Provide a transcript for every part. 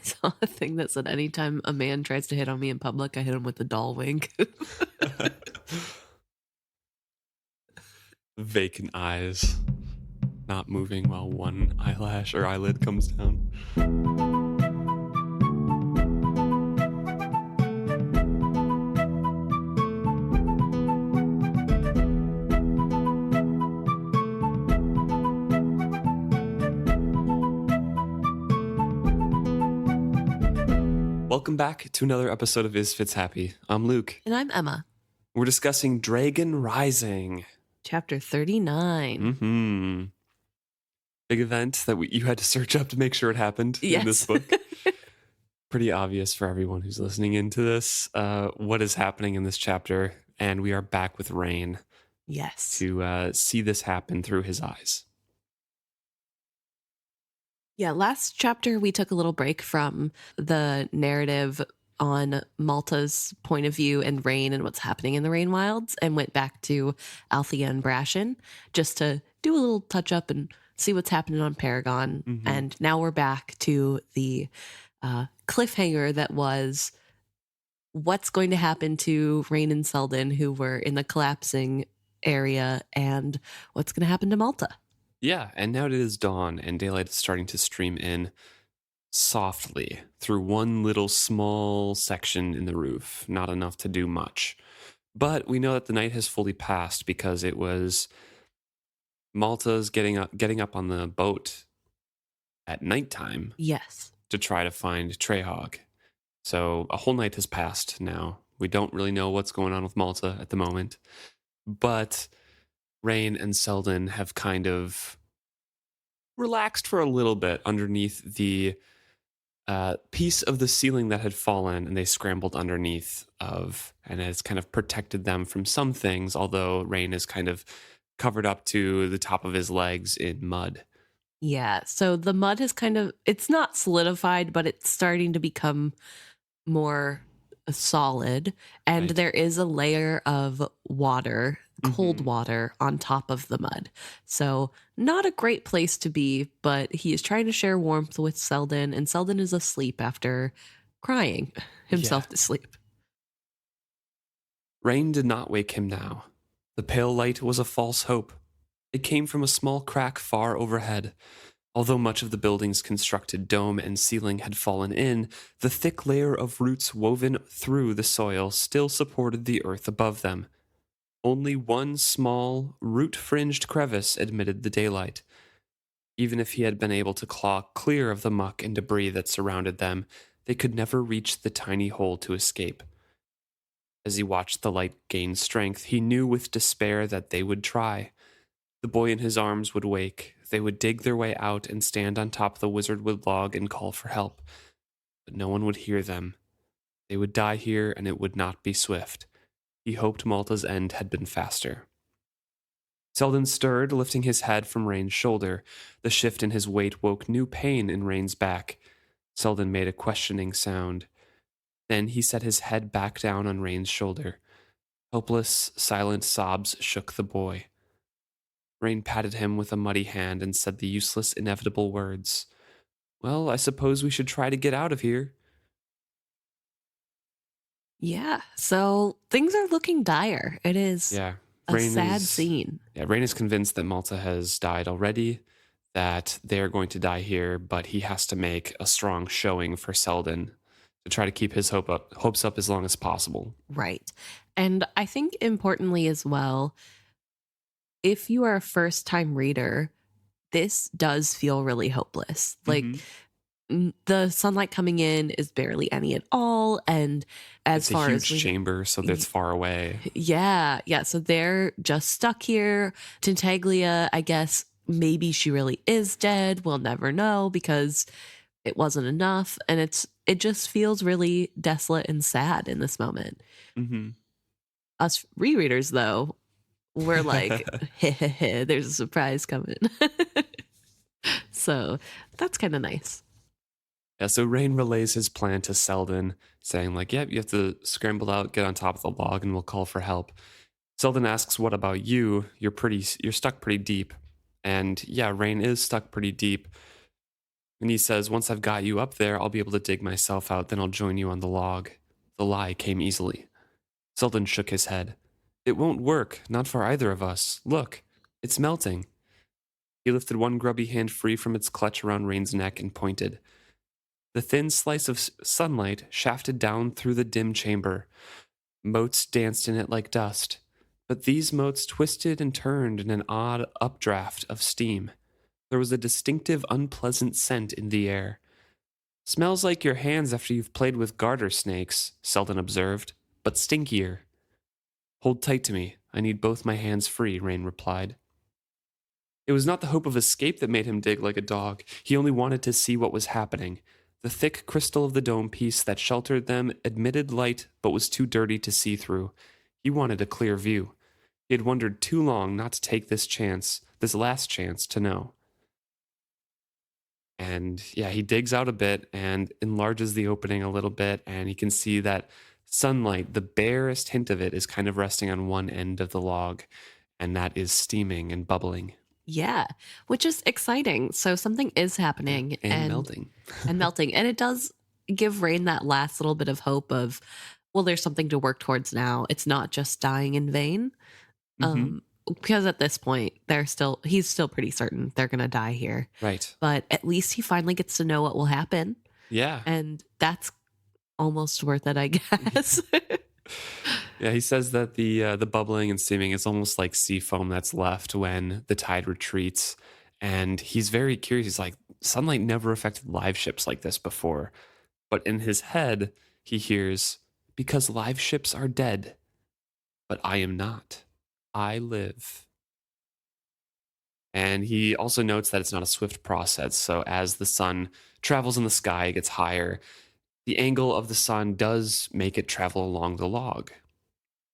saw a thing that said anytime a man tries to hit on me in public, I hit him with the doll wink. Vacant eyes, not moving while one eyelash or eyelid comes down. Welcome back to another episode of Is Fitz Happy. I'm Luke. And I'm Emma. We're discussing Dragon Rising. Chapter 39. Big event that you had to search up to make sure it happened in this book. Pretty obvious for everyone who's listening into this what is happening in this chapter. And we are back with Reyn. Yes. To see this happen through his eyes. Yeah, last chapter we took a little break from the narrative on Malta's point of view and Reyn and what's happening in the Reyn Wilds and went back to Althea and Brashen just to do a little touch up and see what's happening on Paragon. Mm-hmm. And now we're back to the cliffhanger that was what's going to happen to Reyn and Selden, who were in the collapsing area, and what's going to happen to Malta. Yeah, and now it is dawn, and daylight is starting to stream in softly through one little small section in the roof. Not enough to do much. But we know that the night has fully passed because it was Malta's getting up on the boat at nighttime. Yes. To try to find Treyhawk. So a whole night has passed now. We don't really know what's going on with Malta at the moment. But Reyn and Selden have kind of relaxed for a little bit underneath the piece of the ceiling that had fallen, and they scrambled underneath of, and it's kind of protected them from some things, although Reyn is kind of covered up to the top of his legs in mud. Yeah, so the mud has it's not solidified, but it's starting to become more solid, and Right. There is a layer of water, cold water, on top of the mud. So not a great place to be, but he is trying to share warmth with Selden, and Selden is asleep after crying himself to sleep. Reyn did not wake him now. The pale light was a false hope. It came from a small crack far overhead. Although much of the building's constructed dome and ceiling had fallen in, the thick layer of roots woven through the soil still supported the earth above them. Only one small, root-fringed crevice admitted the daylight. Even if he had been able to claw clear of the muck and debris that surrounded them, they could never reach the tiny hole to escape. As he watched the light gain strength, he knew with despair that they would try. The boy in his arms would wake. They would dig their way out and stand on top of the wizardwood log and call for help. But no one would hear them. They would die here, and it would not be swift. He hoped Malta's end had been faster. Selden stirred, lifting his head from Reyn's shoulder. The shift in his weight woke new pain in Reyn's back. Selden made a questioning sound. Then he set his head back down on Reyn's shoulder. Helpless, silent sobs shook the boy. Reyn patted him with a muddy hand and said the useless, inevitable words. Well, I suppose we should try to get out of here. Yeah, so things are looking dire. It is a sad scene. Yeah, Reyn is convinced that Malta has died already, that they are going to die here, but he has to make a strong showing for Selden to try to keep his hopes up as long as possible. Right. And I think importantly as well, if you are a first-time reader, this does feel really hopeless. Like, the sunlight coming in is barely any at all, and as it's far a as huge chamber, so that's far away. Yeah. So they're just stuck here. Tintaglia, I guess maybe she really is dead. We'll never know because it wasn't enough, and it just feels really desolate and sad in this moment. Us rereaders, though, we're like, there's a surprise coming. So that's kind of nice. Yeah, so Reyn relays his plan to Selden, saying like, yep, you have to scramble out, get on top of the log, and we'll call for help. Selden asks, what about you? You're stuck pretty deep. And yeah, Reyn is stuck pretty deep. And he says, once I've got you up there, I'll be able to dig myself out, then I'll join you on the log. The lie came easily. Selden shook his head. It won't work, not for either of us. Look, it's melting. He lifted one grubby hand free from its clutch around Reyn's neck and pointed. The thin slice of sunlight shafted down through the dim chamber. Motes danced in it like dust, but these motes twisted and turned in an odd updraft of steam. There was a distinctive, unpleasant scent in the air. Smells like your hands after you've played with garter snakes, Selden observed, but stinkier. Hold tight to me. I need both my hands free, Reyn replied. It was not the hope of escape that made him dig like a dog. He only wanted to see what was happening. The thick crystal of the dome piece that sheltered them admitted light but was too dirty to see through. He wanted a clear view. He had wondered too long not to take this chance, this last chance to know. And yeah, he digs out a bit and enlarges the opening a little bit, and he can see that sunlight, the barest hint of it, is kind of resting on one end of the log, and that is steaming and bubbling. Yeah, which is exciting. So something is happening And melting. and melting. And it does give Reyn that last little bit of hope of, well, there's something to work towards now. It's not just dying in vain. Because at this point, he's still pretty certain they're going to die here. Right. But at least he finally gets to know what will happen. Yeah. And that's almost worth it, I guess. Yeah, he says that the bubbling and steaming is almost like sea foam that's left when the tide retreats. And he's very curious. He's like, sunlight never affected live ships like this before. But in his head, he hears, because live ships are dead, but I am not. I live. And he also notes that it's not a swift process. So as the sun travels in the sky, it gets higher. The angle of the sun does make it travel along the log.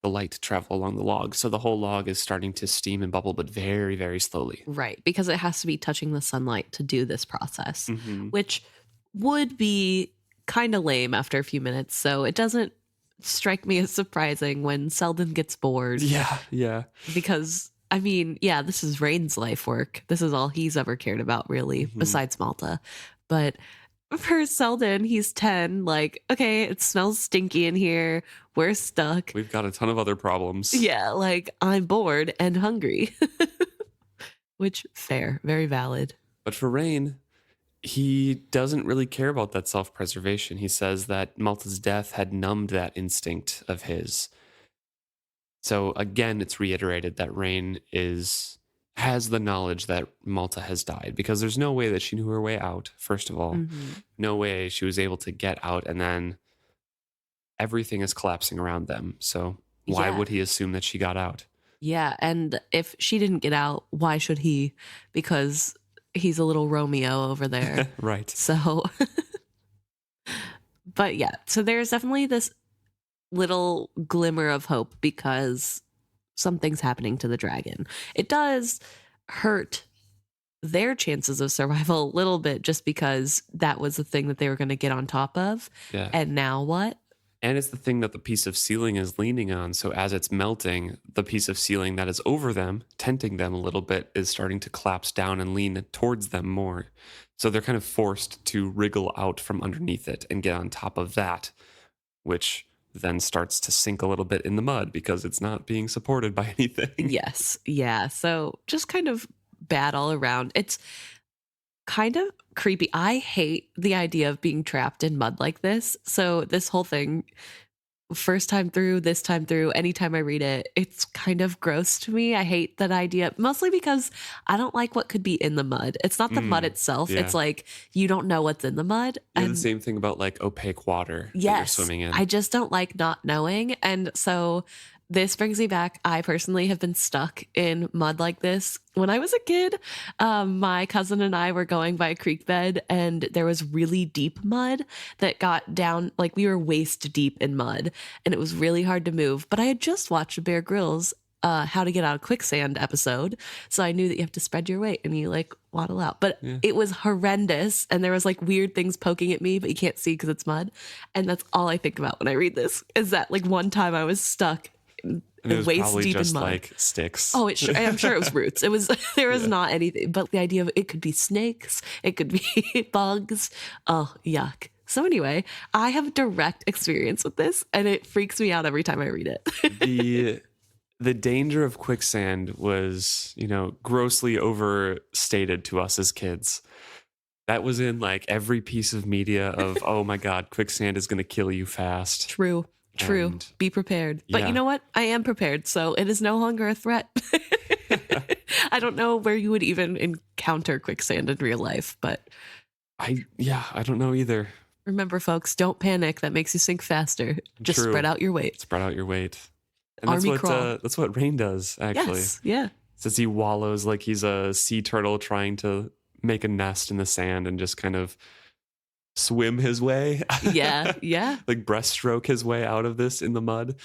The light travel along the log. So the whole log is starting to steam and bubble, but very, very slowly. Right, because it has to be touching the sunlight to do this process, Mm-hmm. which would be kind of lame after a few minutes. So it doesn't strike me as surprising when Selden gets bored. Yeah. Because, I mean, yeah, this is Reyn's life work. This is all he's ever cared about, really, besides Malta. But for Selden, he's 10. Like, okay, it smells stinky in here. We're stuck. We've got a ton of other problems. Yeah, like, I'm bored and hungry. Which, fair, very valid. But for Reyn, he doesn't really care about that self-preservation. He says that Malta's death had numbed that instinct of his. So again, it's reiterated that Reyn has the knowledge that Malta has died, because there's no way that she knew her way out, first of all. No way she was able to get out, and then everything is collapsing around them. So why would he assume that she got out? Yeah, and if she didn't get out, why should he? Because he's a little Romeo over there. Right. So, but yeah, so there's definitely this little glimmer of hope because something's happening to the dragon. It does hurt their chances of survival a little bit just because that was the thing that they were going to get on top of. Yeah. And now what? And it's the thing that the piece of ceiling is leaning on. So as it's melting, the piece of ceiling that is over them, tenting them a little bit, is starting to collapse down and lean towards them more. So they're kind of forced to wriggle out from underneath it and get on top of that, which then starts to sink a little bit in the mud because it's not being supported by anything. Yes. Yeah. So just kind of bad all around. It's kind of creepy. I hate the idea of being trapped in mud like this. So this whole thing, first time through, this time through, anytime I read it, it's kind of gross to me. I hate that idea, mostly because I don't like what could be in the mud. It's not the mud itself. Yeah. It's like you don't know what's in the mud. And the same thing about like opaque water that you're swimming in. I just don't like not knowing. And so this brings me back. I personally have been stuck in mud like this. When I was a kid, my cousin and I were going by a creek bed and there was really deep mud that got down, like we were waist deep in mud and it was really hard to move. But I had just watched Bear Grylls How to Get Out of Quicksand episode. So I knew that you have to spread your weight and you like waddle out. But it was horrendous. And there was like weird things poking at me, but you can't see because it's mud. And that's all I think about when I read this is that like one time I was stuck And it was waist probably deep in just mud. like sticks. Oh, I'm sure it was roots. It was there was Yeah. not anything, but the idea of it could be snakes, it could be bugs. Oh, yuck. So anyway, I have direct experience with this, and it freaks me out every time I read it. The danger of quicksand was, grossly overstated to us as kids. That was in like every piece of media of, oh my God, quicksand is going to kill you fast. True. And Be prepared. But yeah. you know what? I am prepared, so it is no longer a threat. I don't know where you would even encounter quicksand in real life, but I don't know either. remember, folks, don't panic. That makes you sink faster. Just True. spread out your weight. Spread out your weight. And Army crawl. That's what Reyn does, actually. Yes, yeah. Says he wallows like he's a sea turtle trying to make a nest in the sand and just kind of swim his way. Yeah. Like breaststroke his way out of this in the mud.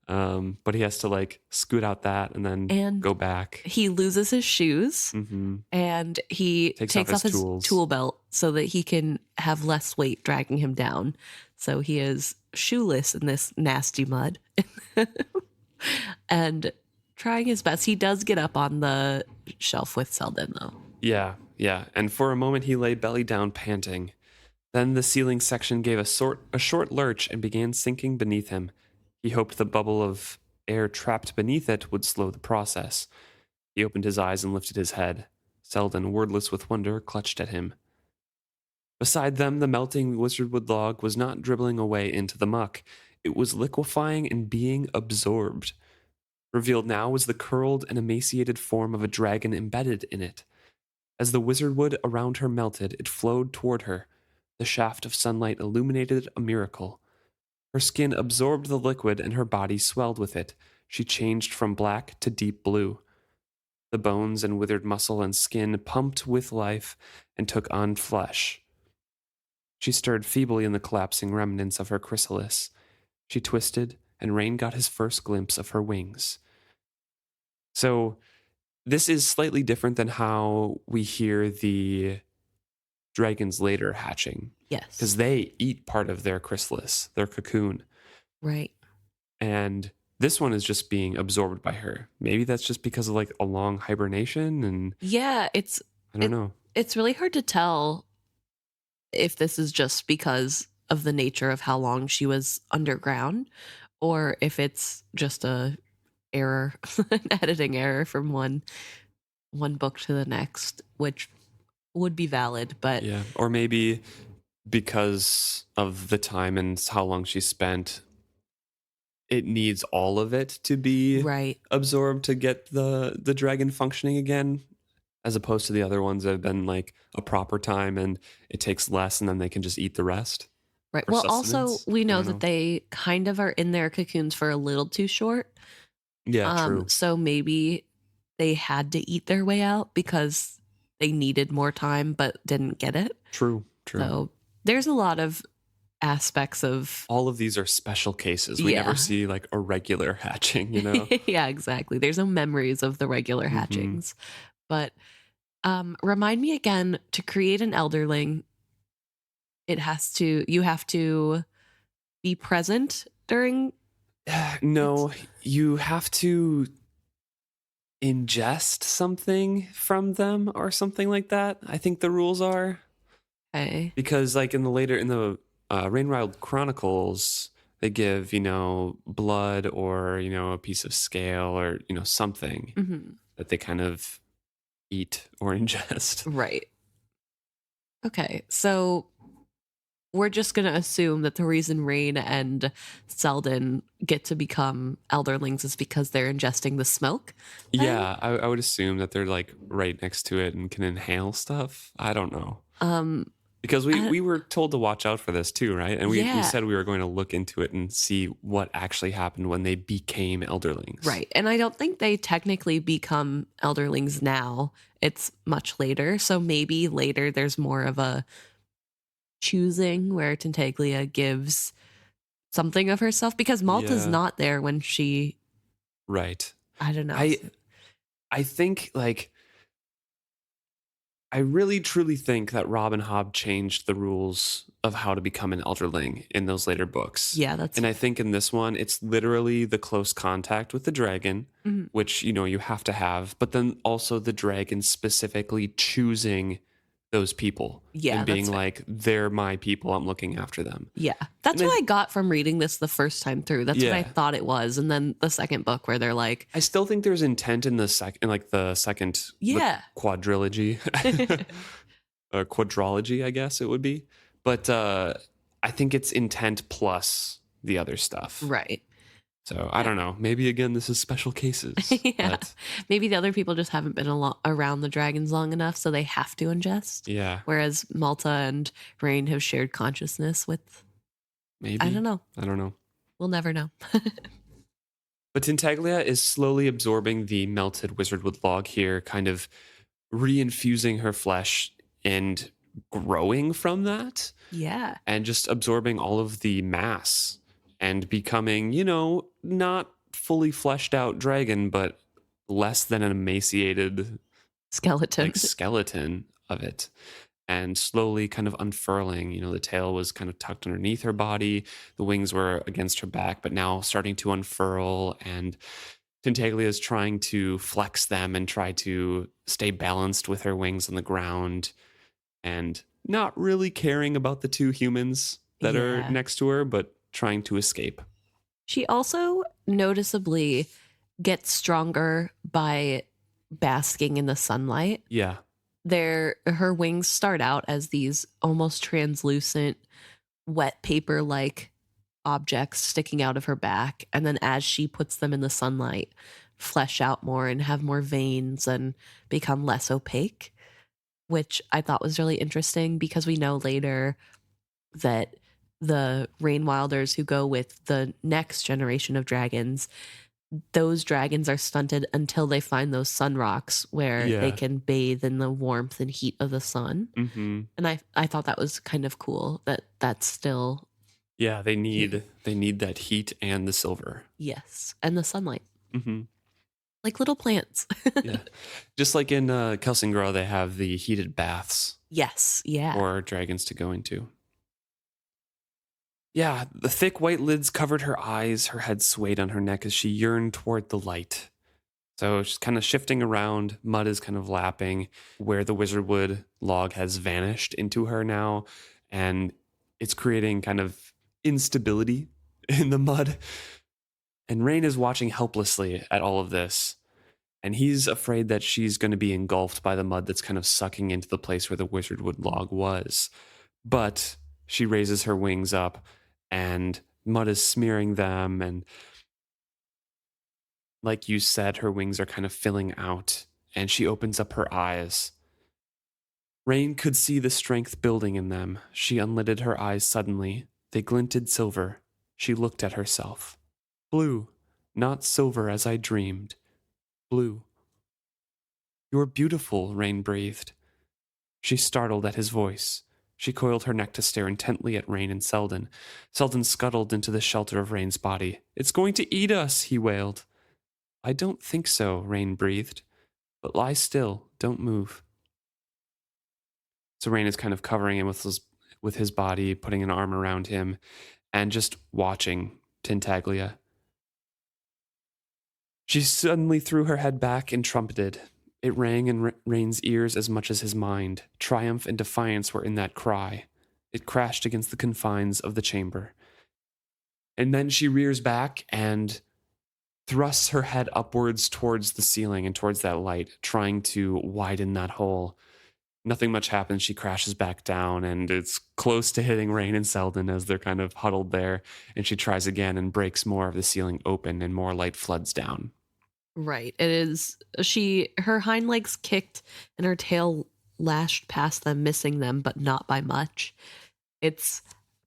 But he has to like scoot out that and then go back. He loses his shoes and he takes off his tool belt so that he can have less weight dragging him down. So he is shoeless in this nasty mud. And trying his best. He does get up on the shelf with Selden, though. Yeah. And for a moment, he lay belly down, panting. Then the ceiling section gave a short lurch and began sinking beneath him. He hoped the bubble of air trapped beneath it would slow the process. He opened his eyes and lifted his head. Selden, wordless with wonder, clutched at him. Beside them, the melting wizardwood log was not dribbling away into the muck. It was liquefying and being absorbed. Revealed now was the curled and emaciated form of a dragon embedded in it. As the wizardwood around her melted, it flowed toward her. The shaft of sunlight illuminated a miracle. Her skin absorbed the liquid and her body swelled with it. She changed from black to deep blue. The bones and withered muscle and skin pumped with life and took on flesh. She stirred feebly in the collapsing remnants of her chrysalis. She twisted, and Reyn got his first glimpse of her wings. So, this is slightly different than how we hear the dragons later hatching. Yes. Because they eat part of their chrysalis, their cocoon. Right. And this one is just being absorbed by her. Maybe that's just because of like a long hibernation and yeah, I don't know. It's really hard to tell if this is just because of the nature of how long she was underground or if it's just a error, an editing error from one book to the next, which would be valid, but yeah, or maybe because of the time and how long she spent, it needs all of it to be absorbed to get the dragon functioning again, as opposed to the other ones that have been like a proper time and it takes less and then they can just eat the rest. Right. Well, also we know that they kind of are in their cocoons for a little too short. Yeah, true. So maybe they had to eat their way out because they needed more time but didn't get it. True. So there's a lot of aspects of... all of these are special cases. We never see like a regular hatching, Yeah, exactly. There's no memories of the regular hatchings. But remind me again, to create an elderling, you have to be present during... No, you have to ingest something from them or something like that. I think the rules are. Okay. Because like in the Rainwild Chronicles, they give, blood or, a piece of scale or, something that they kind of eat or ingest. Right. Okay. So we're just going to assume that the reason Reyn and Selden get to become elderlings is because they're ingesting the smoke. Yeah, I would assume that they're like right next to it and can inhale stuff. I don't know. Because we were told to watch out for this too, right? And we said we were going to look into it and see what actually happened when they became elderlings. Right. And I don't think they technically become elderlings now. It's much later. So maybe later there's more of a choosing where Tintaglia gives something of herself, because Malta's not there when she... Right. I don't know. I think like I really truly think that Robin Hobb changed the rules of how to become an Elderling in those later books. Yeah, that's And I think in this one, it's literally the close contact with the dragon, mhm. which, you have to have, but then also the dragon specifically choosing those people Yeah, and being that's fair. like, they're my people. I'm looking after them. Yeah, that's And what I got from reading this the first time through. That's what I yeah, thought it was, and then the second book where they're like, I still think there's intent in the second, the yeah. quadrilogy, or quadrology, I guess it would be. But I think it's intent plus the other stuff. Right. So I don't know. Maybe again, this is special cases. Yeah. But Maybe the other people just haven't been around the dragons long enough, so they have to ingest. yeah, Whereas Malta and Reyn have shared consciousness with, maybe. I don't know. I don't know. We'll never know. But Tintaglia is slowly absorbing the melted wizardwood log here, kind of reinfusing her flesh and growing from that Yeah. and just absorbing all of the mass and becoming, not fully fleshed out dragon, but less than an emaciated Skeleton. skeleton of it. And slowly kind of unfurling. The tail was kind of tucked underneath her body. The wings were against her back, but now starting to unfurl. And Tintaglia is trying to flex them and try to stay balanced with her wings on the ground and not really caring about the two humans that are Yeah. next to her, but trying to escape. She also noticeably gets stronger by basking in the sunlight. Yeah. Her wings start out as these almost translucent, wet paper like objects sticking out of her back. And then as she puts them in the sunlight, flesh out more and have more veins and become less opaque, which I thought was really interesting because we know later that the Rainwilders who go with the next generation of dragons, those dragons are stunted until they find those sun rocks where they Yeah. can bathe in the warmth and heat of the sun. Mm-hmm. And I thought that was kind of cool that that's still, Yeah, they need that heat and the silver. yes, and the sunlight, Mm-hmm. like little plants. Yeah. Just like in Kelsingro, they have the heated baths Yes, yeah. for dragons to go into. Yeah, the thick white lids covered her eyes. Her head swayed on her neck as she yearned toward the light. So she's kind of shifting around. Mud is kind of lapping where the wizardwood log has vanished into her now. And it's creating kind of instability in the mud. And Reyn is watching helplessly at all of this. And he's afraid that she's going to be engulfed by the mud that's kind of sucking into the place where the wizardwood log was. But she raises her wings up and mud is smearing them. And like you said, her wings are kind of filling out and she opens up her eyes. Reyn could see the strength building in them. She unlidded her eyes suddenly. They glinted silver. She looked at herself. Blue, not silver as I dreamed. Blue. You're beautiful, Reyn breathed. She startled at his voice. She coiled her neck to stare intently at Reyn and Selden. Selden scuttled into the shelter of Reyn's body. It's going to eat us, he wailed. I don't think so, Reyn breathed. But lie still, don't move. So Reyn is kind of covering him with his body, putting an arm around him, and just watching Tintaglia. She suddenly threw her head back and trumpeted. It rang in Reyn's ears as much as his mind. Triumph and defiance were in that cry. It crashed against the confines of the chamber. And then she rears back and thrusts her head upwards towards the ceiling and towards that light, trying to widen that hole. Nothing much happens. She crashes back down, and it's close to hitting Reyn and Selden as they're kind of huddled there. And she tries again and breaks more of the ceiling open, and more light floods down. Right. It is. Her hind legs kicked and her tail lashed past them, missing them, but not by much. It's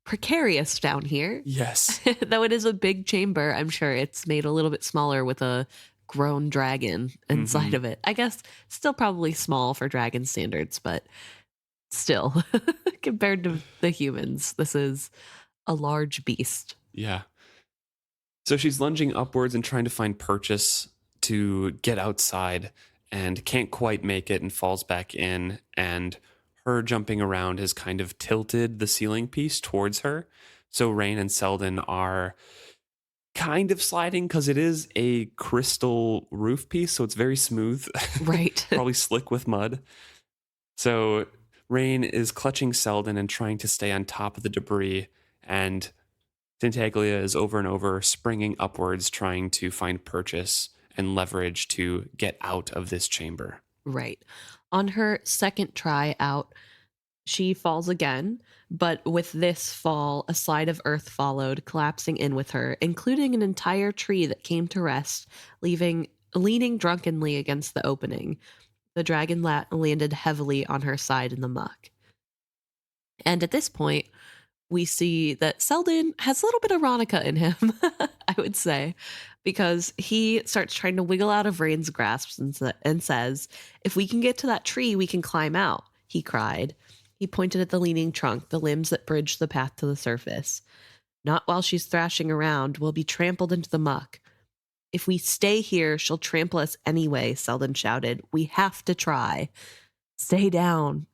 precarious down here. Yes. Though it is a big chamber, I'm sure it's made a little bit smaller with a grown dragon inside of it. I guess still probably small for dragon standards, but still, compared to the humans, this is a large beast. Yeah. So she's lunging upwards and trying to find purchase to get outside. and can't quite make it and falls back in. And her jumping around has kind of tilted the ceiling piece towards her. So Reyn and Selden are kind of sliding because it is a crystal roof piece. So it's very smooth, Right. probably slick with mud. So Reyn is clutching Selden and trying to stay on top of the debris. And Tintaglia is over and over springing upwards, trying to find purchase and leverage to get out of this chamber. Right. On her second try out, she falls again, but with this fall, a slide of earth followed, collapsing in with her, including an entire tree that came to rest, leaning drunkenly against the opening. The dragon landed heavily on her side in the muck. And at this point, we see that Selden has a little bit of Ronica in him, I would say, because he starts trying to wiggle out of Reyn's grasp and says, "If we can get to that tree, we can climb out," he cried. He pointed at the leaning trunk, the limbs that bridged the path to the surface. "Not while she's thrashing around. We'll be trampled into the muck." "If we stay here, she'll trample us anyway," Selden shouted. "We have to try." "Stay down,"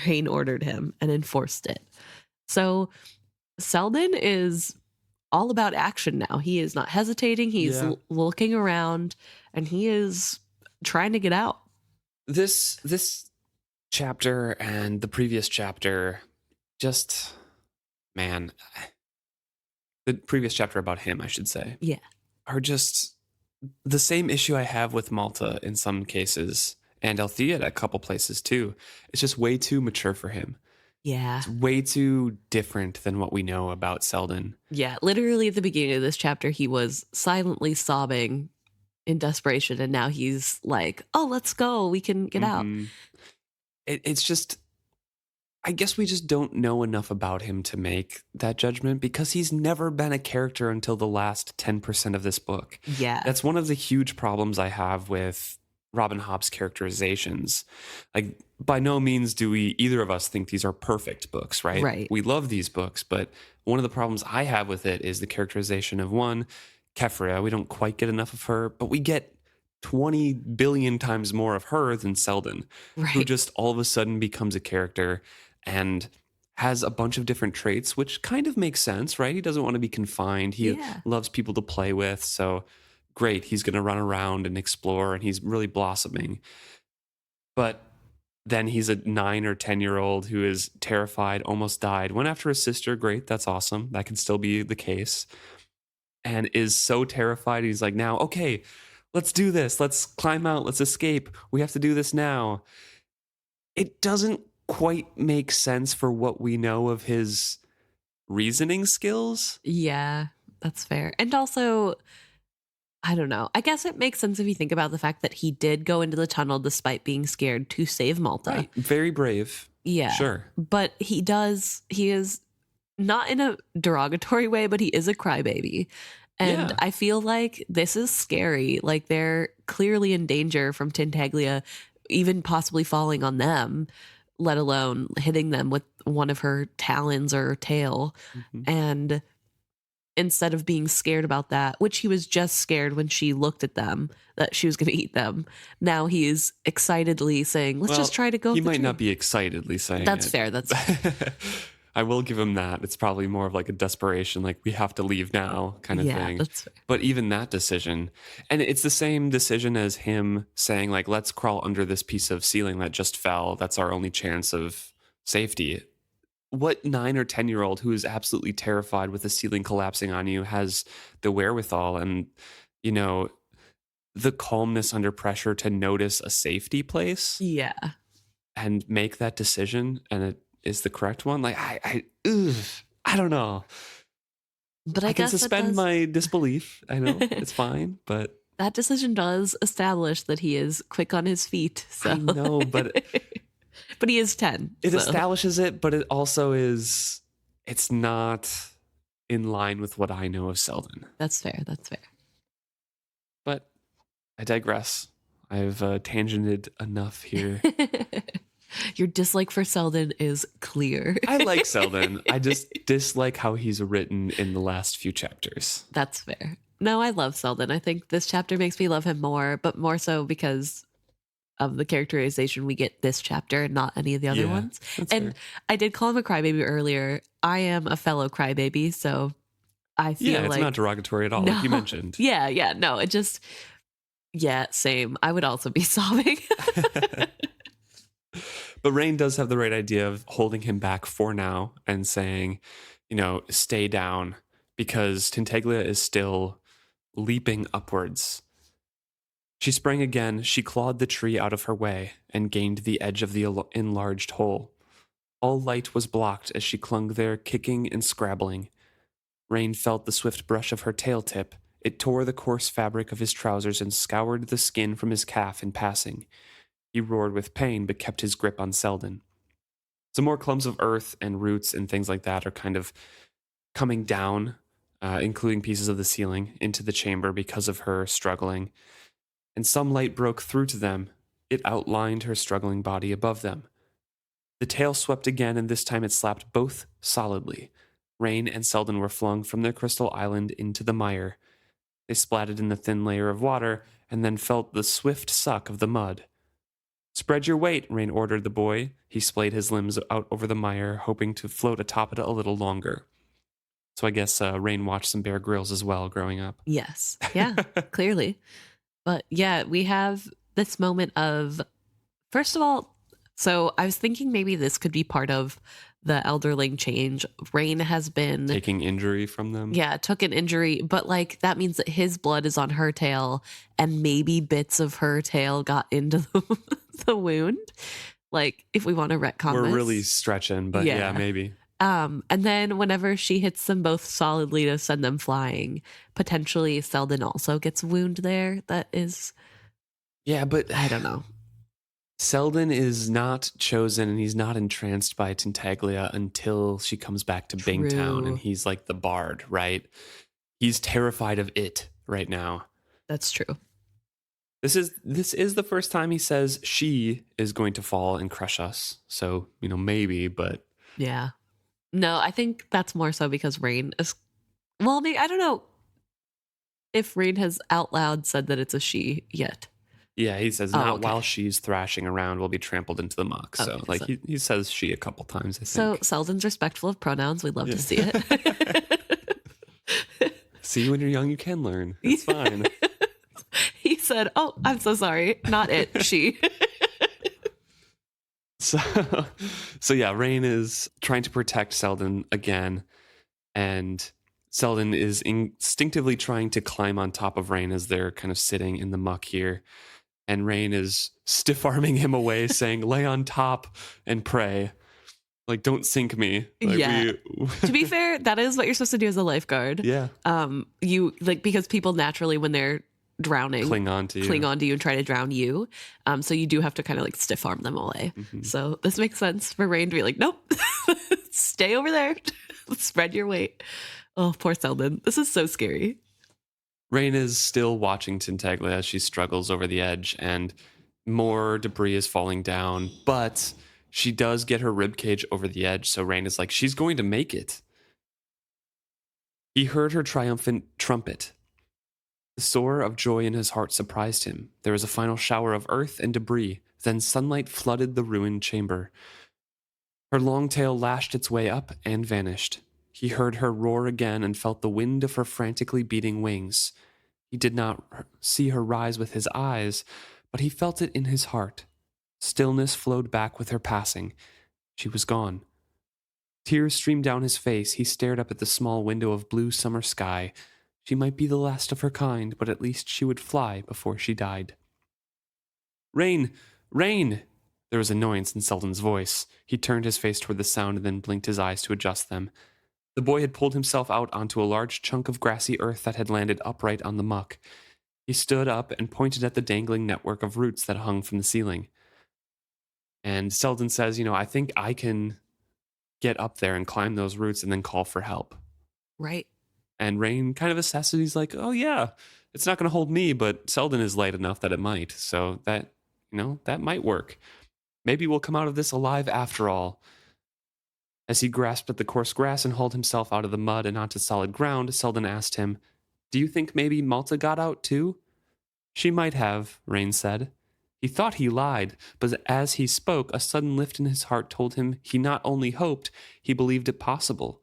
Reyn ordered him and enforced it. So Selden is all about action now. He is not hesitating. He's looking around and he is trying to get out. This chapter and the previous chapter, just, man, the previous chapter about him, I should say, are just the same issue I have with Malta in some cases, and Althea at a couple places too. It's just way too mature for him. Yeah. It's way too different than what we know about Selden. Yeah. Literally at the beginning of this chapter, he was silently sobbing in desperation. And now he's like, "Oh, let's go. We can get out." It's just, I guess we just don't know enough about him to make that judgment because he's never been a character until the last 10% of this book. Yeah. That's one of the huge problems I have with Robin Hobb's characterizations. Like, by no means do we, either of us, think these are perfect books, right? Right. We love these books, but one of the problems I have with it is the characterization of one, Kefria. We don't quite get enough of her, but we get 20 billion times more of her than Selden, who just all of a sudden becomes a character and has a bunch of different traits, which kind of makes sense, right? He doesn't want to be confined. He loves people to play with. So great, he's going to run around and explore, and he's really blossoming. But then he's a 9 or 10-year-old who is terrified, almost died, went after his sister. Great, that's awesome. That can still be the case. And is so terrified. He's like, now, okay, let's do this. Let's climb out. Let's escape. We have to do this now. It doesn't quite make sense for what we know of his reasoning skills. Yeah, that's fair. And also, I don't know. I guess it makes sense if you think about the fact that he did go into the tunnel despite being scared to save Malta. Right. Very brave. Yeah. Sure. But he is not in a derogatory way, but he is a crybaby. And I feel like this is scary. Like they're clearly in danger from Tintaglia, even possibly falling on them, let alone hitting them with one of her talons or tail. And instead of being scared about that, which he was just scared when she looked at them, that she was going to eat them, now he is excitedly saying, let's just try to go. He might not be excitedly saying That's it. fair. That's fair. I will give him that. It's probably more of like a desperation, like we have to leave now kind of thing. That's fair. But even that decision, and it's the same decision as him saying like, let's crawl under this piece of ceiling that just fell. That's our only chance of safety. What 9 or 10-year-old who is absolutely terrified with the ceiling collapsing on you has the wherewithal and, you know, the calmness under pressure to notice a safety place? Yeah. And make that decision, and it is the correct one. Like I don't know. But I can suspend my disbelief. I know it's fine, but that decision does establish that he is quick on his feet. So. I know, but but he is 10. It establishes it, but it also is. It's not in line with what I know of Selden. That's fair. That's fair. But I digress. I've tangented enough here. Your dislike for Selden is clear. I like Selden. I just dislike how he's written in the last few chapters. That's fair. No, I love Selden. I think this chapter makes me love him more, but more so because of the characterization we get this chapter and not any of the other Yeah, ones. that's And fair. I did call him a crybaby earlier. I am a fellow crybaby, so I Yeah, feel it's like not derogatory at all, no, like you mentioned. yeah, no, it just same. I would also be sobbing. But Reyn does have the right idea of holding him back for now and saying, stay down because Tintaglia is still leaping upwards. She sprang again, she clawed the tree out of her way and gained the edge of the enlarged hole. All light was blocked as she clung there, kicking and scrabbling. Reyn felt the swift brush of her tail tip. It tore the coarse fabric of his trousers and scoured the skin from his calf in passing. He roared with pain, but kept his grip on Selden. Some more clumps of earth and roots and things like that are kind of coming down, including pieces of the ceiling, into the chamber because of her struggling. And some light broke through to them. It outlined her struggling body above them. The tail swept again, and this time it slapped both solidly. Reyn and Selden were flung from their crystal island into the mire. They splatted in the thin layer of water and then felt the swift suck of the mud. Spread your weight, Reyn ordered the boy. He splayed his limbs out over the mire, hoping to float atop it a little longer. So I guess Reyn watched some Bear Grylls as well growing up. Yes. Yeah, clearly. But yeah, we have this moment of, first of all, so I was thinking maybe this could be part of the Elderling change. Reyn has been Taking injury from them. Yeah, took an injury, but like that means that his blood is on her tail and maybe bits of her tail got into the wound. Like if we want to retcon We're this. really stretching, but yeah, maybe. And then whenever she hits them both solidly to send them flying, potentially Selden also gets wound there. That is, Yeah, but I don't know. Selden is not chosen and he's not entranced by Tintaglia until she comes back to Bingtown and he's like the bard, right? He's terrified of it right now. That's true. This is the first time he says she is going to fall and crush us. So, maybe, but Yeah. No, I think that's more so because Reyn is, well, I don't know if Reyn has out loud said that it's a she yet. yeah, he says while she's thrashing around will be trampled into the muck. So Okay, like he says she a couple times, I think. So Selden's respectful of pronouns. We'd love to see it. See, when you're young, you can learn. It's fine. He said, "Oh, I'm so sorry. Not it. She." So yeah, Reyn is trying to protect Selden again, and Selden is instinctively trying to climb on top of Reyn as they're kind of sitting in the muck here. And Reyn is stiff-arming him away, saying, lay on top and pray. Like, don't sink me. Like, yeah. To be fair, that is what you're supposed to do as a lifeguard. Yeah. You because people naturally, when they're drowning, cling on to you and try to drown you. So you do have to kind of like stiff arm them away. Mm-hmm. So this makes sense for Reyn to be like, nope, stay over there. Spread your weight. Oh, poor Selden. This is so scary. Reyn is still watching Tintaglia as she struggles over the edge, and more debris is falling down, but she does get her ribcage over the edge, so Reyn is like, she's going to make it. He heard her triumphant trumpet. The soar of joy in his heart surprised him. There was a final shower of earth and debris, then sunlight flooded the ruined chamber. Her long tail lashed its way up and vanished. He heard her roar again and felt the wind of her frantically beating wings. He did not see her rise with his eyes, but he felt it in his heart. Stillness flowed back with her passing. She was gone. Tears streamed down his face. He stared up at the small window of blue summer sky. She might be the last of her kind, but at least she would fly before she died. Reyn! Reyn! There was annoyance in Selden's voice. He turned his face toward the sound and then blinked his eyes to adjust them. The boy had pulled himself out onto a large chunk of grassy earth that had landed upright on the muck. He stood up and pointed at the dangling network of roots that hung from the ceiling. And Selden says, I think I can get up there and climb those roots and then call for help. Right. And Reyn kind of assesses, he's like, oh yeah, it's not going to hold me, but Selden is light enough that it might. So that, that might work. Maybe we'll come out of this alive after all. As he grasped at the coarse grass and hauled himself out of the mud and onto solid ground, Selden asked him, do you think maybe Malta got out too? She might have, Reyn said. He thought he lied, but as he spoke, a sudden lift in his heart told him he not only hoped, he believed it possible.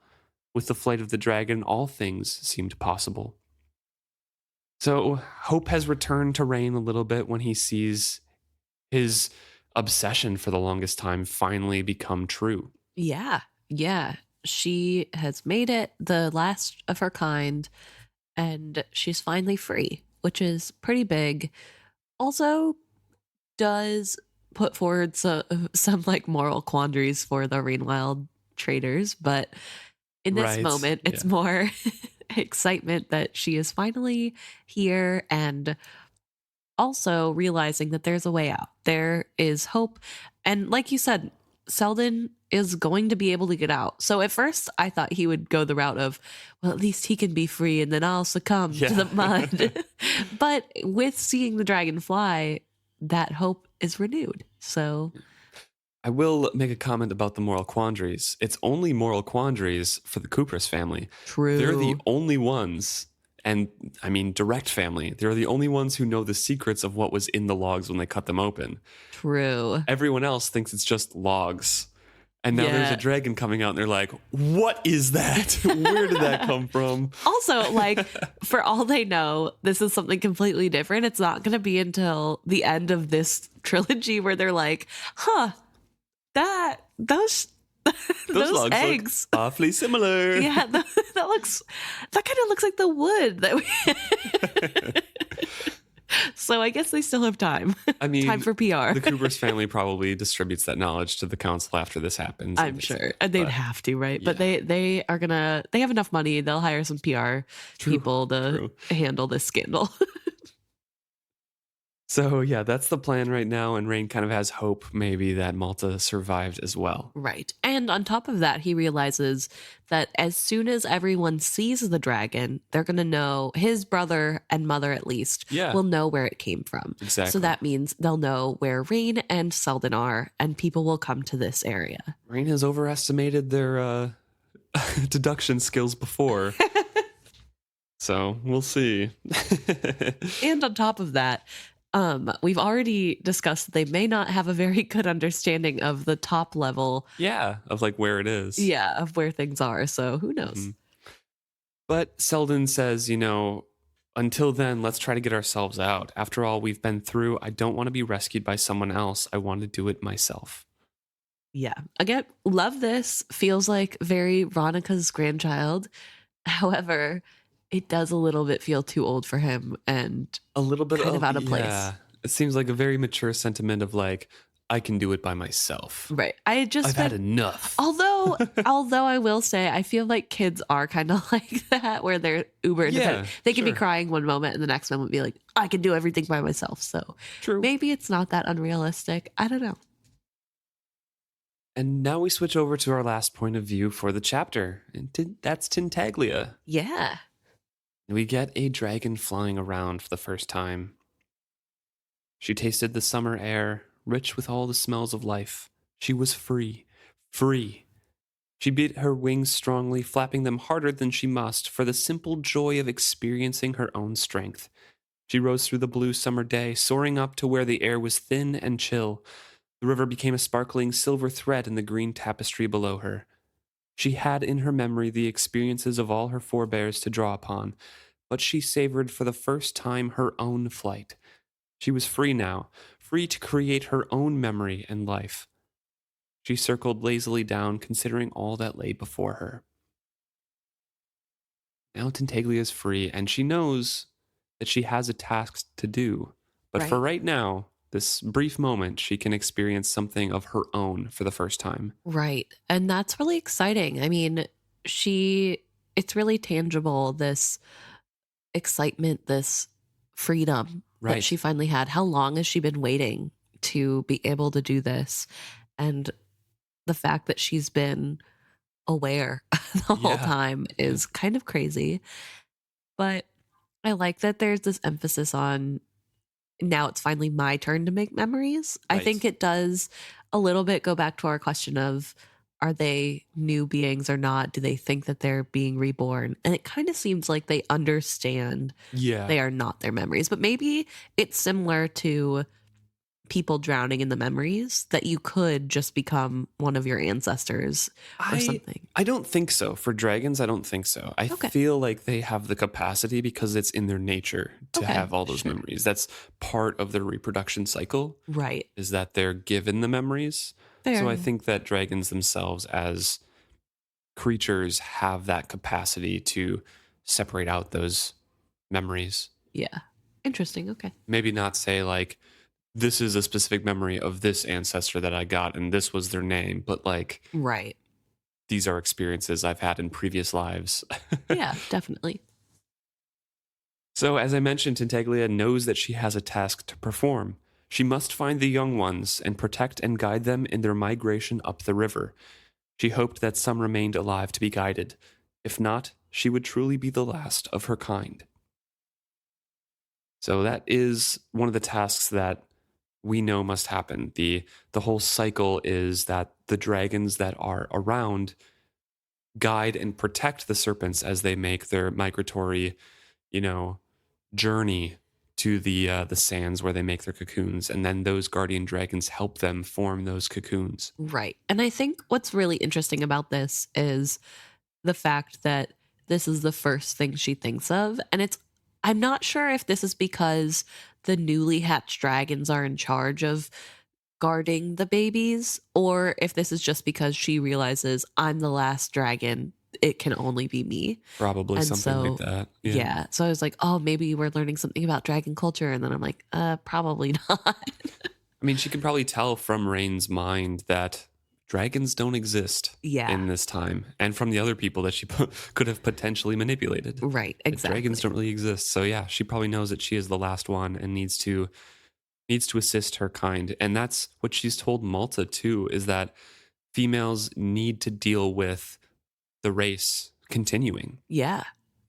With the flight of the dragon, all things seemed possible. So hope has returned to Reyn a little bit when he sees his obsession for the longest time finally become true. Yeah. Yeah. She has made it, the last of her kind, and she's finally free, which is pretty big. Also, does put forward some like moral quandaries for the Wild traders, but in this Right, moment, it's more excitement that she is finally here, and also realizing that there's a way out. There is hope. And like you said, Selden is going to be able to get out. So at first I thought he would go the route of, well, at least he can be free and then I'll succumb to the mud. But with seeing the dragon fly, that hope is renewed. So I will make a comment about the moral quandaries. It's only moral quandaries for the Kupris family. true. They're the only ones, and I mean direct family, they're the only ones who know the secrets of what was in the logs when they cut them open. True. Everyone else thinks it's just logs. And now there's Yeah. a dragon coming out and they're like, what is that? Where did that come from? Also, like, for all they know, this is something completely different. It's not going to be until the end of this trilogy where they're like, huh, those logs eggs. look awfully similar. Yeah, that kind of looks like the wood that we. So I guess they still have time. I mean, time for PR. The Kupris family probably distributes that knowledge to the council after this happens. I'm sure. And they'd have to, right? But they have enough money. They'll hire some PR people to handle this scandal. So yeah, that's the plan right now. And Reyn kind of has hope maybe that Malta survived as well. Right. And on top of that, he realizes that as soon as everyone sees the dragon, they're going to know, his brother and mother at least, will know where it came from. Exactly. So that means they'll know where Reyn and Selden are, and people will come to this area. Reyn has overestimated their deduction skills before. So we'll see. And on top of that, we've already discussed that they may not have a very good understanding of the top level. Yeah, of like where it is. Yeah, of where things are. So who knows? Mm-hmm. But Selden says, until then, let's try to get ourselves out. After all we've been through, I don't want to be rescued by someone else. I want to do it myself. Yeah. Again, love this. Feels like very Veronica's grandchild. However, it does a little bit feel too old for him and a little bit kind of out of place. Yeah. It seems like a very mature sentiment of like, I can do it by myself. Right. I've had enough. Although I will say, I feel like kids are kind of like that, where they're uber independent. They can be crying one moment and the next moment be like, I can do everything by myself. So maybe it's not that unrealistic. I don't know. And now we switch over to our last point of view for the chapter. And that's Tintaglia. Yeah. We get a dragon flying around for the first time. She tasted the summer air, rich with all the smells of life. She was free. Free. She beat her wings strongly, flapping them harder than she must, for the simple joy of experiencing her own strength. She rose through the blue summer day, soaring up to where the air was thin and chill. The river became a sparkling silver thread in the green tapestry below her. She had in her memory the experiences of all her forebears to draw upon, but she savored for the first time her own flight. She was free now, free to create her own memory and life. She circled lazily down, considering all that lay before her. Now Tintaglia is free, and she knows that she has a task to do. But for right now, this brief moment, she can experience something of her own for the first time. Right. And that's really exciting. I mean, it's really tangible, this excitement, this freedom that she finally had. How long has she been waiting to be able to do this? And the fact that she's been aware the whole time is kind of crazy. But I like that there's this emphasis on, now it's finally my turn to make memories. I think it does a little bit go back to our question of, are they new beings or not? Do they think that they're being reborn? And it kind of seems like they understand they are not their memories. But maybe it's similar to people drowning in the memories that you could just become one of your ancestors or I something. I don't think so. For dragons, I don't think so. I Okay. feel like they have the capacity because it's in their nature to Okay. have all those Sure. memories. That's part of their reproduction cycle, Right. is that they're given the memories. Fair So I enough. think that dragons themselves as creatures have that capacity to separate out those memories. Yeah. Interesting. Okay. Maybe not say like this is a specific memory of this ancestor that I got and this was their name, but like Right. these are experiences I've had in previous lives. Yeah, definitely. So, as I mentioned, Tintaglia knows that she has a task to perform. She must find the young ones and protect and guide them in their migration up the river. She hoped that some remained alive to be guided. If not, she would truly be the last of her kind. So that is one of the tasks that we know must happen. The whole cycle is that the dragons that are around guide and protect the serpents as they make their migratory, you know, journey to the sands where they make their cocoons, and then those guardian dragons help them form those cocoons. Right. And I think what's really interesting about this is the fact that this is the first thing she thinks of. And I'm not sure if this is because the newly hatched dragons are in charge of guarding the babies, or if this is just because she realizes I'm the last dragon. It can only be me. Probably And something like so, that. Yeah. yeah. So I was like, oh, maybe we're learning something about dragon culture. And then I'm like, probably not. I mean, she can probably tell from Reyn's mind that dragons don't exist Yeah. in this time, and from the other people that she could have potentially manipulated. Right. That Exactly. dragons don't really exist. So yeah, she probably knows that she is the last one and needs to assist her kind. And that's what she's told Malta too, is that females need to deal with the race continuing. Yeah.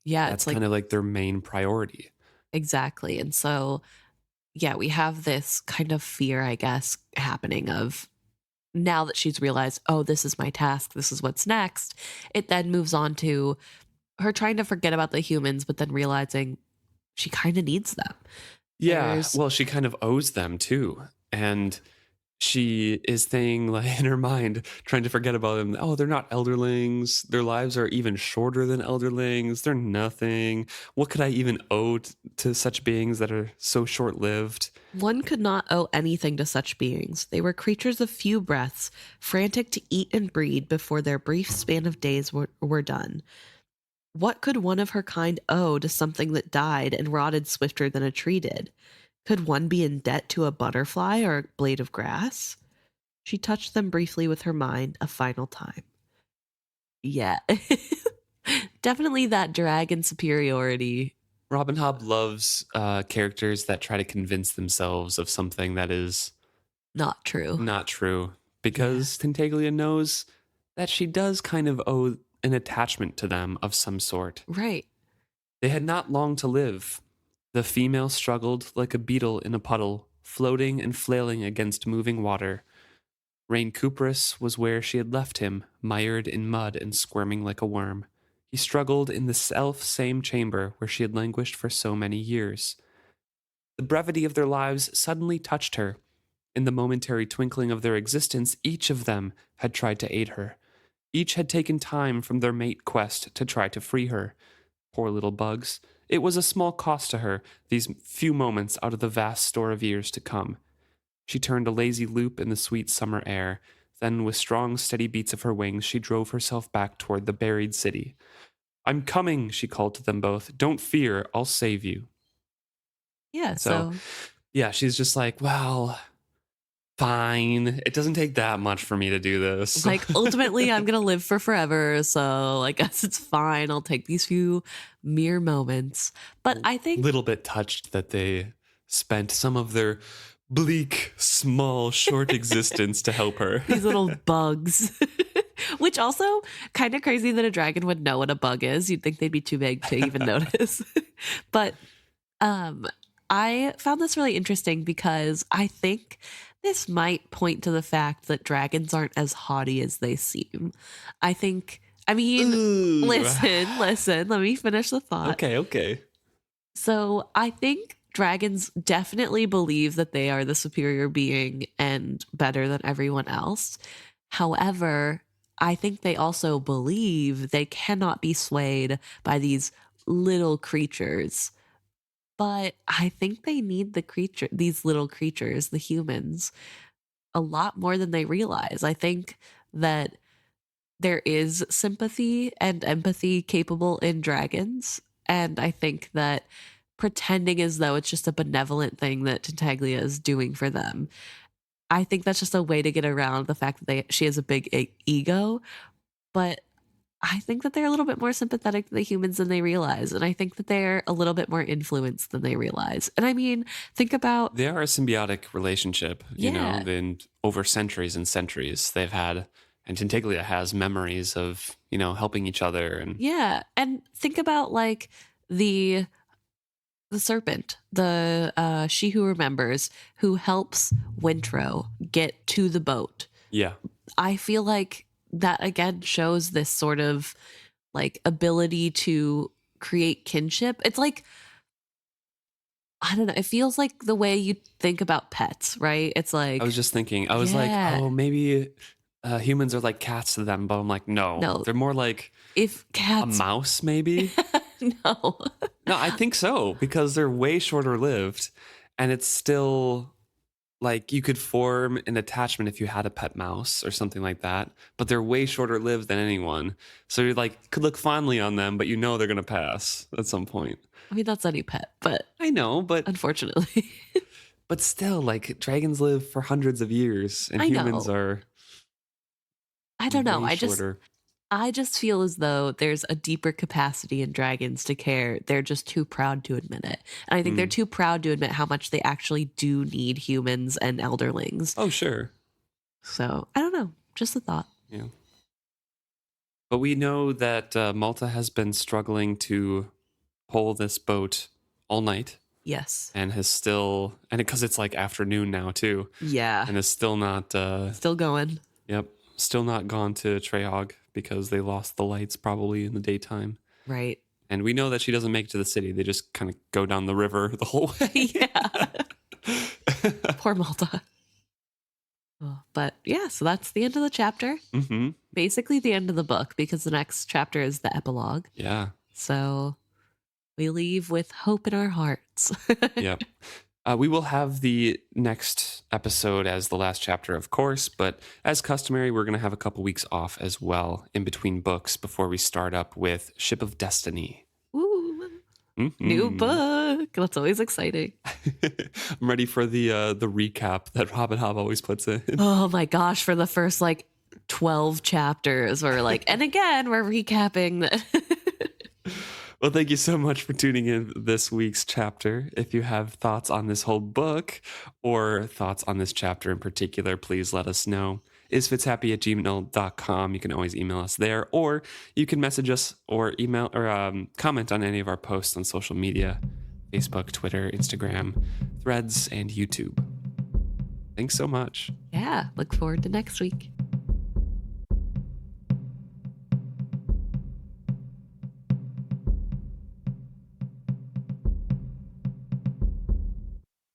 Yeah. That's It's like, kind of like their main priority. exactly. And so, yeah, we have this kind of fear, I guess, happening of now that she's realized, oh, this is my task, this is what's next. It then moves on to her trying to forget about the humans, but then realizing she kind of needs them. Yeah, There's well, she kind of owes them too. And she is saying, like, in her mind, trying to forget about them. Oh, they're not elderlings. Their lives are even shorter than elderlings. They're nothing. What could I even owe to such beings that are so short lived? one could not owe anything to such beings. They were creatures of few breaths, frantic to eat and breed before their brief span of days were done. What could one of her kind owe to something that died and rotted swifter than a tree did? Could one be in debt to a butterfly or a blade of grass? She touched them briefly with her mind a final time. Yeah. Definitely that dragon superiority. Robin Hobb loves characters that try to convince themselves of something that is Not true. not true, because Tintaglia knows that she does kind of owe an attachment to them of some sort. Right. They had not long to live. The female struggled like a beetle in a puddle, floating and flailing against moving water. Reyn Cupris was where she had left him, mired in mud and squirming like a worm. He struggled in the self-same chamber where she had languished for so many years. The brevity of their lives suddenly touched her. In the momentary twinkling of their existence, each of them had tried to aid her. Each had taken time from their mate quest to try to free her. Poor little bugs. It was a small cost to her, these few moments out of the vast store of years to come. She turned a lazy loop in the sweet summer air. Then, with strong, steady beats of her wings, she drove herself back toward the buried city. I'm coming, she called to them both. Don't fear, I'll save you. Yeah. So, yeah, she's just like, well, fine. It doesn't take that much for me to do this. like ultimately I'm going to live for forever. So I guess it's fine. I'll take these few mere moments. But I think little bit touched that they spent some of their bleak, small, short existence to help her. these little bugs, which also kind of crazy that a dragon would know what a bug is. You'd think they'd be too big to even notice. But I found this really interesting because I think this might point to the fact that dragons aren't as haughty as they seem. I mean, listen, let me finish the thought. Okay. So I think dragons definitely believe that they are the superior being and better than everyone else. However, I think they also believe they cannot be swayed by these little creatures. But I think they need these little creatures, the humans, a lot more than they realize. I think that there is sympathy and empathy capable in dragons. And I think that pretending as though it's just a benevolent thing that Tintaglia is doing for them, I think that's just a way to get around the fact that she has a big ego. But I think that they're a little bit more sympathetic to the humans than they realize. And I think that they're a little bit more influenced than they realize. And I mean, think about... They are a symbiotic relationship, you know, and over centuries and centuries they've had, and Tintaglia has memories of, you know, helping each other. And yeah. And think about like the serpent, the she who remembers, who helps Wintro get to the boat. Yeah. I feel like that again shows this sort of like ability to create kinship. It's like, I don't know, it feels like the way you think about pets, right? It's like, I was just thinking, I was like, oh, maybe humans are like cats to them, but I'm like, no, they're more like if cats, a mouse, maybe. No, I think so, because they're way shorter lived, and it's still like you could form an attachment if you had a pet mouse or something like that, but they're way shorter lived than anyone. So you like could look fondly on them, but you know they're gonna pass at some point. I mean, that's any pet, but I know, but unfortunately, but still, like dragons live for hundreds of years, and humans are. I don't know. Shorter. I just feel as though there's a deeper capacity in dragons to care. They're just too proud to admit it. And I think they're too proud to admit how much they actually do need humans and elderlings. Oh, sure. So, I don't know. Just a thought. Yeah. But we know that Malta has been struggling to pull this boat all night. Yes. And has still, and because it's like afternoon now too. Yeah. And is still not. Still going. Yep. Still not gone to Treog because they lost the lights probably in the daytime. Right. And we know that she doesn't make it to the city. They just kind of go down the river the whole way. Yeah. Poor Malta. Oh, but yeah, so that's the end of the chapter. Mm-hmm. Basically the end of the book, because the next chapter is the epilogue. Yeah. So we leave with hope in our hearts. Yep. We will have the next episode as the last chapter, of course, but as customary, we're going to have a couple weeks off as well in between books before we start up with Ship of Destiny. Ooh, mm-hmm. New book. That's always exciting. I'm ready for the recap that Robin Hobb always puts in. Oh my gosh, for the first like 12 chapters, we're like, and again, we're recapping. Well, thank you so much for tuning in this week's chapter. If you have thoughts on this whole book or thoughts on this chapter in particular, please let us know. isfitshappy@gmail.com. You can always email us there, or you can message us or email or comment on any of our posts on social media, Facebook, Twitter, Instagram, Threads, and YouTube. Thanks so much. Yeah, look forward to next week.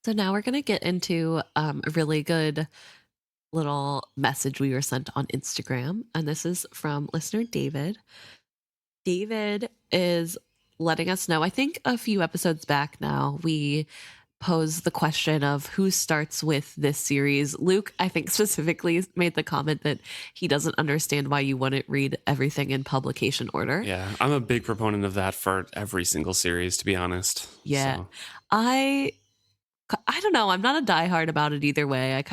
So now we're going to get into a really good little message we were sent on Instagram. And this is from listener David. David is letting us know, I think a few episodes back now, we posed the question of who starts with this series. Luke, I think specifically made the comment that he doesn't understand why you wouldn't read everything in publication order. Yeah, I'm a big proponent of that for every single series, to be honest. Yeah. So. I don't know. I'm not a diehard about it either way.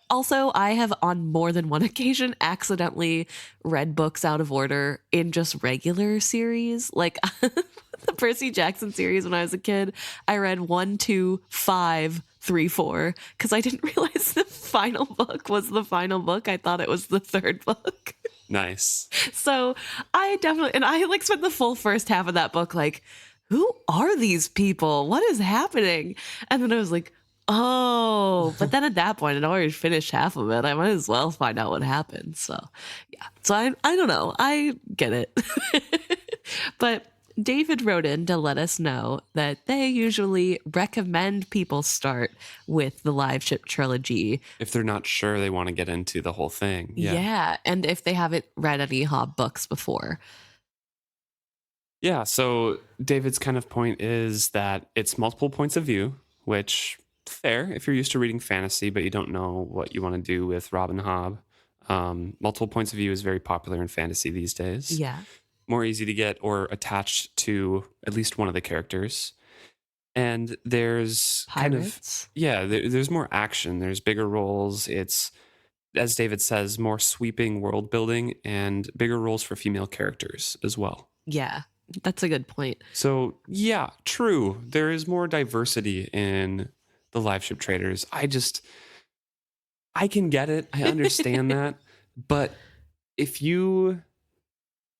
Also, I have on more than one occasion accidentally read books out of order in just regular series. Like the Percy Jackson series when I was a kid, I read 1, 2, 5, 3, 4 because I didn't realize the final book was the final book. I thought it was the third book. Nice. So I like spent the full first half of that book like, who are these people? What is happening? And then I was like, oh, but then at that point, I'd already finished half of it. I might as well find out what happened. So, yeah. So I don't know. I get it. But David wrote in to let us know that they usually recommend people start with the Liveship trilogy. If they're not sure they want to get into the whole thing. Yeah. And if they haven't read any Hobb books before. Yeah, so David's kind of point is that it's multiple points of view, which fair if you're used to reading fantasy, but you don't know what you want to do with Robin Hobb. Multiple points of view is very popular in fantasy these days. Yeah. More easy to get or attached to at least one of the characters. And there's Pirates. there's more action. There's bigger roles. It's, as David says, more sweeping world building and bigger roles for female characters as well. Yeah. That's a good point. So, yeah, true. There is more diversity in the Liveship Traders. I can get it. I understand that. But if you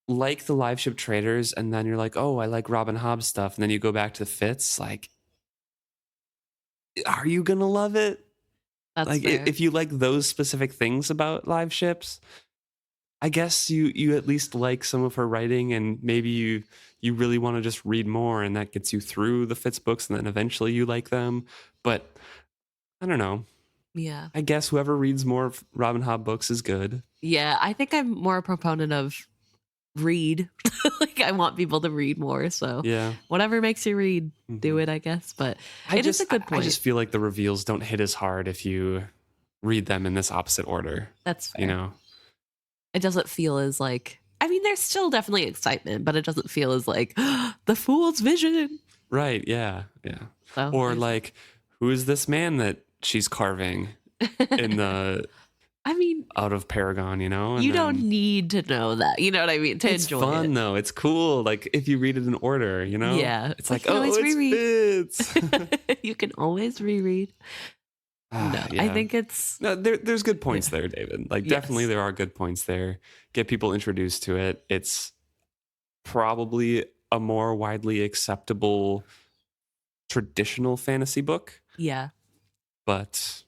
like the Liveship Traders and then you're like, oh, I like Robin Hobb stuff, and then you go back to the Fitz, like, are you going to love it? That's like, fair. if you like those specific things about live ships, I guess you at least like some of her writing, and maybe you really want to just read more, and that gets you through the Fitz books, and then eventually you like them. But I don't know. Yeah. I guess whoever reads more of Robin Hobb books is good. Yeah. I think I'm more a proponent of read. Like, I want people to read more. So Yeah. whatever makes you read, do it, I guess. But it is a good point. I just feel like the reveals don't hit as hard if you read them in this opposite order. That's fair. You know? It doesn't feel as like, I mean, there's still definitely excitement, but it doesn't feel as like the fool's vision. Right. Yeah. Yeah. So, Or like, who is this man that she's carving in the I mean, out of Paragon, you know? And you don't need to know that. You know what I mean? To it's enjoy fun it. though. It's cool. Like if you read it in order, you know? Yeah. It's But like, you can oh, always it's reread. Fitz. You can always reread. No, Yeah. I think it's No, there's good points there, David. Like, definitely there are good points there. Get people introduced to it. It's probably a more widely acceptable traditional fantasy book, yeah. but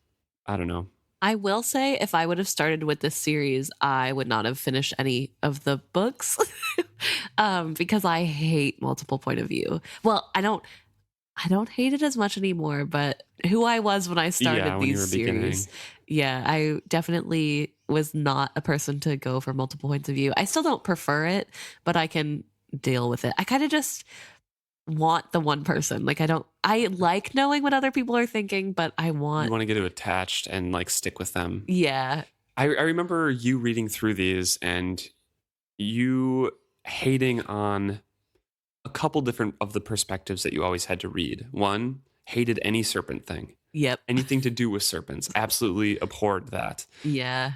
I don't know. I will say, if I would have started with this series, I would not have finished any of the books because I hate multiple point of view. Well, I don't hate it as much anymore, but who I was when I started when you these were series, I definitely was not a person to go for multiple points of view. I still don't prefer it, but I can deal with it. I kind of just want the one person. Like, I like knowing what other people are thinking, but You want to get attached and like stick with them. Yeah. I remember you reading through these and you hating on a couple different of the perspectives that you always had to read. One, hated any serpent thing. Yep. Anything to do with serpents. Absolutely abhorred that. Yeah.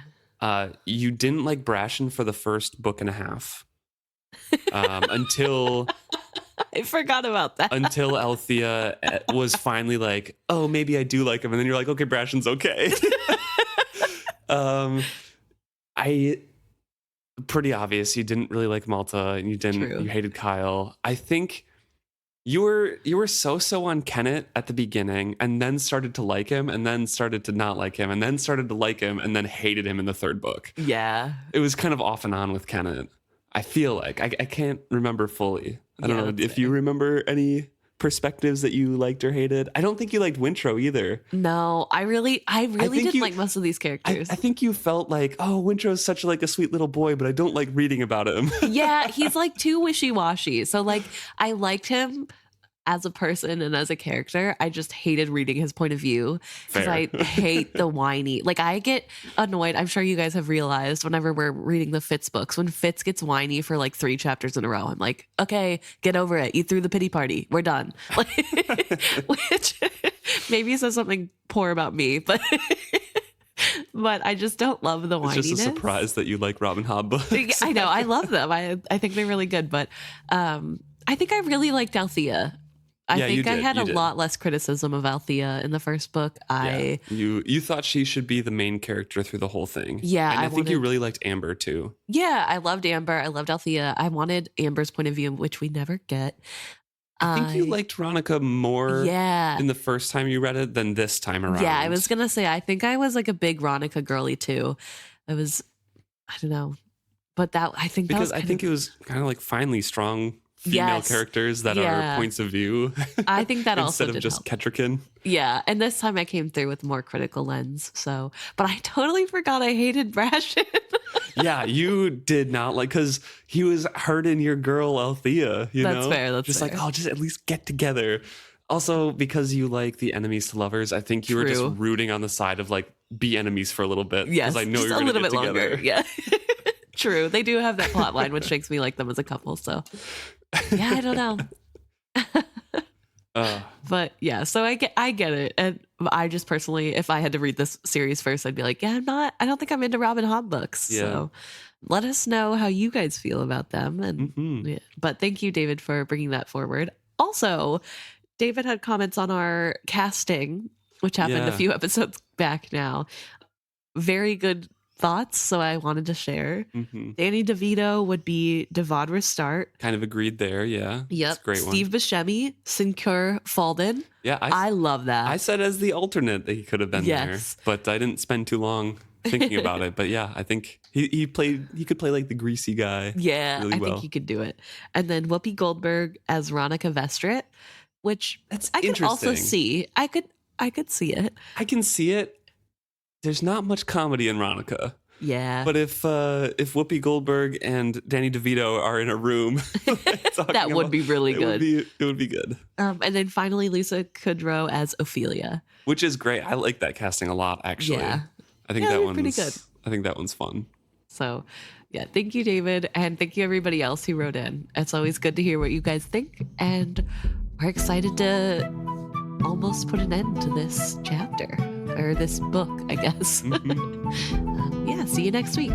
You didn't like Brashen for the first book and a half. Until I forgot about that. until Althea was finally like, oh, maybe I do like him. And then you're like, okay, Brashen's okay. Pretty obvious. You didn't really like Malta, and you hated Kyle. I think you were so on Kenneth at the beginning, and then started to like him, and then started to not like him, and then started to like him, and then hated him in the third book. Yeah. It was kind of off and on with Kenneth. I feel like I can't remember fully. I don't know if you remember any perspectives that you liked or hated. I don't think you liked Wintro either. No, I really didn't like most of these characters. I think you felt like, oh, Wintrow's such like a sweet little boy, but I don't like reading about him. Yeah, he's like too wishy-washy. So like, I liked him as a person and as a character. I just hated reading his point of view because I hate the whiny. Like, I get annoyed. I'm sure you guys have realized whenever we're reading the Fitz books, when Fitz gets whiny for like 3 chapters in a row, I'm like, okay, get over it. You threw the pity party. We're done. Like, which maybe says something poor about me, but but I just don't love the whininess. It's just a surprise that you like Robin Hobb books. I know. I love them. I think they're really good, but I think I really liked Althea. I think I had a lot less criticism of Althea in the first book. You thought she should be the main character through the whole thing. Yeah. And I think you really liked Amber too. Yeah, I loved Amber. I loved Althea. I wanted Amber's point of view, which we never get. I think you liked Veronica more in the first time you read it than this time around. Yeah, I was going to say, I think I was like a big Veronica girly too. I don't know. But I think it was kind of like finally strong female Yes. characters that Yeah. are points of view. I think that also instead of did just help. Ketrikin. Yeah, and this time I came through with more critical lens. So, but I totally forgot I hated Brashen. Yeah, you did not like, because he was hurting your girl Althea. That's fair. That's just fair. like, oh, just at least get together. Also, because you like the enemies to lovers, I think you were just True. rooting on the side of like be enemies for a little bit. Yes, because I know just you're a going to little get bit together. longer. Yeah, true. They do have that plot line, which makes me like them as a couple. So, yeah, I don't know. But yeah, so I get it. And I just personally, if I had to read this series first, I'd be like, yeah, I don't think I'm into Robin Hobb books. Yeah. So let us know how you guys feel about them. And yeah. But thank you, David, for bringing that forward. Also, David had comments on our casting, which happened a few episodes back now. Very good thoughts, so I wanted to share. Danny DeVito would be Devad Restart. Kind of agreed there, yeah. Yep. It's a great Steve Buscemi, Sinkur Falden. Yeah, I love that. I said as the alternate that he could have been there, but I didn't spend too long thinking about it. But yeah, I think he could play like the greasy guy. Yeah, really I well. think he could do it. And then Whoopi Goldberg as Ronica Vestrit, which That's I could also interesting. see. I could see it. I can see it. There's not much comedy in Ronica. Yeah. But if Whoopi Goldberg and Danny DeVito are in a room, that would be really good. It would be good. And then finally Lisa Kudrow as Ophelia, which is great. I like that casting a lot, actually. Yeah. I think Yeah, that they're pretty good. I think that one's fun. So, yeah, thank you, David, and thank you everybody else who wrote in. It's always good to hear what you guys think, and we're excited to almost put an end to this chapter or this book, I guess. Yeah, see you next week.